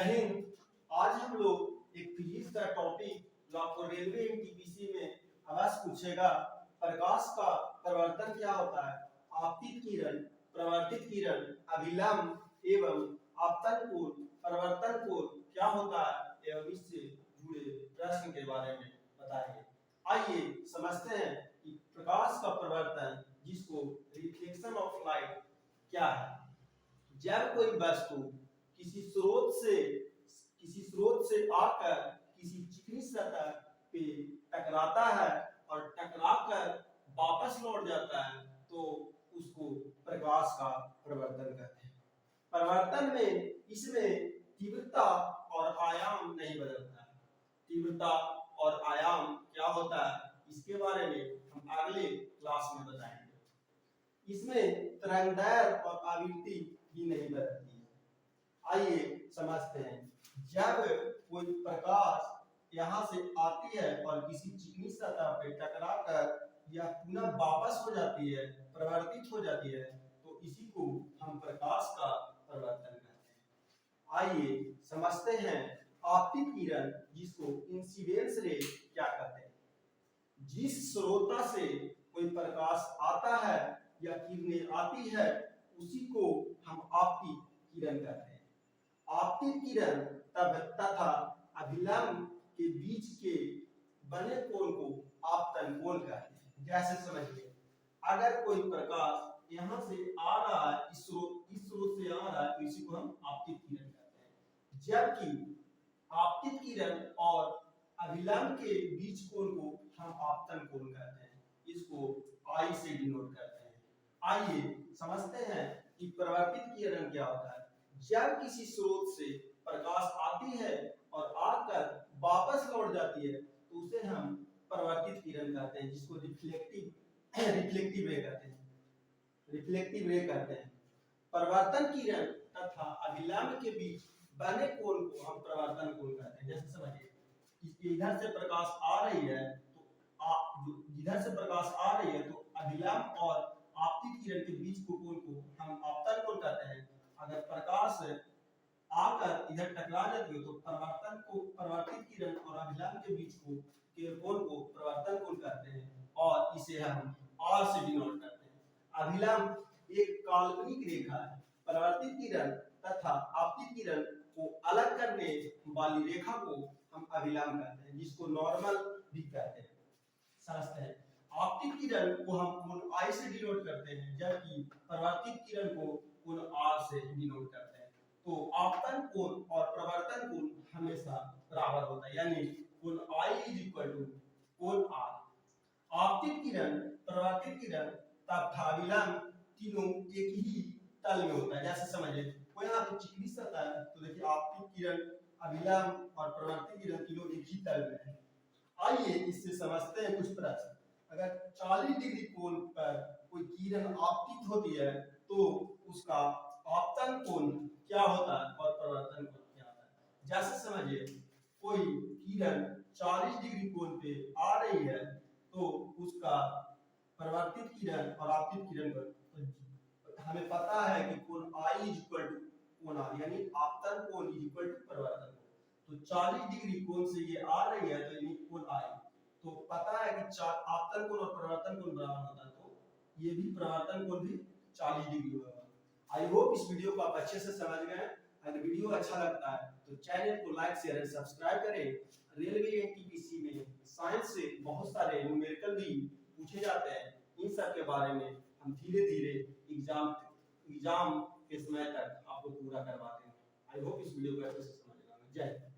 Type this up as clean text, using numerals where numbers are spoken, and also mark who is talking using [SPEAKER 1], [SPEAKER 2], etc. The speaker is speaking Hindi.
[SPEAKER 1] हिंद। आज हम लोग एक फिजिक्स का टॉपिक जो आपको रेलवे एनटीपीसी में अवश्य पूछेगा, प्रकाश का परिवर्तन क्या होता है, आपतित किरण, परावर्तित किरण, अभिलंब एवं आपतन कोण, परिवर्तन कोण क्या होता है एवं इससे जुड़े प्रश्न के बारे में बताएंगे। आइए समझते हैं कि प्रकाश का परिवर्तन जिसको रिफ्लेक्शन ऑफ लाइट क्या है। जब कोई वस्तु किसी स्रोत से आकर किसी चिकनी सतह पे टकराता है और टकराकर वापस लौट जाता है तो उसको प्रकाश का परिवर्तन कहते हैं। परिवर्तन में इसमें तीव्रता और आयाम नहीं बदलता है। तीव्रता और आयाम क्या होता है इसके बारे में हम अगले क्लास में बताएंगे। इसमें तरंगदैर्घ्य और आवृत्ति भी नहीं बदलती है। आइए समझते हैं। जब कोई प्रकाश यहाँ से आती है और किसी चिकनी सतह पे टकराकर या पुनः वापस हो जाती है, परिवर्तित हो जाती है, तो इसी को हम प्रकाश का परिवर्तन कहते हैं। आइए समझते हैं आपतित किरण जिसको इंसिडेंस रे क्या कहते हैं। जिस स्रोत से कोई प्रकाश आता है या किरणें आती है उसी को हम आपतित किरण कहते हैं। आपतित किरण तथा अभिलंब के बीच के बने कोण को आपतन कोण कहते हैं। जैसे समझिए, अगर कोई प्रकाश यहाँ से आ रहा है, इस स्रोत से आ रहा है तो इसी को हम आपतित किरण कहते हैं। जबकि आपतित किरण और अभिलंब के बीच कोण को हम आपतन कोण कहते हैं। इसको आई से डिनोट करते हैं। आइए समझते हैं कि परावर्तित किरण क्या होता है। जब किसी स्रोत से प्रकाश आती है और आकर वापस लौट जाती है तो उसे हम परावर्तित किरण कहते हैं, जिसको रिफ्लेक्टिव रे कहते हैं। रिफ्लेक्टिव रे कहते हैं। परावर्तन किरण तथा अभिलंब के बीच बने कोण को हम परावर्तन कोण कहते हैं। जैसे समझिए, इधर से प्रकाश आ रही है तो इधर से प्रकाश आ रही है तो अभिलंब और आपतित किरण के बीच को कोण को हम आपतन कोण कहते हैं। अगर प्रकाश आकर इधर टकरा जाती है तो परावर्तित किरण और अभिलंब के बीच को के कोण को परावर्तन कोण कहते हैं और इसे हम R से डिनोट करते हैं। अभिलंब एक काल्पनिक रेखा है। परावर्तित किरण तथा आपतित किरण को अलग करने वाली रेखा को हम अभिलंब कहते हैं, जिसको नॉर्मल भी कहते हैं। समझते हैं। आपतित किरण को हम कोण I से डिनोट करते हैं, जबकि परावर्तित किरण को कोण R से डिनोट करते हैं। तो आपतन कोण और परावर्तन कोण हमेशा बराबर होता है, यानी कोण I = कोण R। आपतित किरण, परावर्तित किरण तथा अभिलंब तीनों एक ही तल में होता है। जैसे समझिए, कोई यहाँ पे चिकनी सतह है तो देखिए आपतित किरण, अभिलंब और परावर्तित किरण तीनों एक ही तल में है। आइए इससे समझते हैं कुछ प्रश्न। अगर 40 डिग्री कोण पर कोई किरण आपतित होती है तो उसका आपतन कोण क्या होता है और परावर्तन कोण क्या होता है। जैसे समझिए, कोई किरण 40 डिग्री कोण पे आ रही है तो उसका परावर्तित किरण और आपतित किरण पर हमें पता है कि कोण I = कोण R, यानी आपतन कोण परावर्तन कोण। तो 40 डिग्री कोण से ये आ रही है तो यानी कोण I। तो पता है कि आपतन कोण और परावर्तन कोण बराबर होता है, तो ये भी परावर्तन कोण भी 40 डिग्री होगा। आई होप इस वीडियो को आप अच्छे से समझ गए। अगर वीडियो अच्छा लगता है तो चैनल को लाइक, शेयर एंड सब्सक्राइब करें। रेलवे एनटीपीसी में साइंस से बहुत सारे न्यूमेरिकल भी पूछे जाते हैं। इन सब के बारे में हम धीरे-धीरे एग्जाम के समय तक आपको पूरा करवाते हैं। आई होप इस वीडियो को अच्छे से समझ गए। जय हिंद।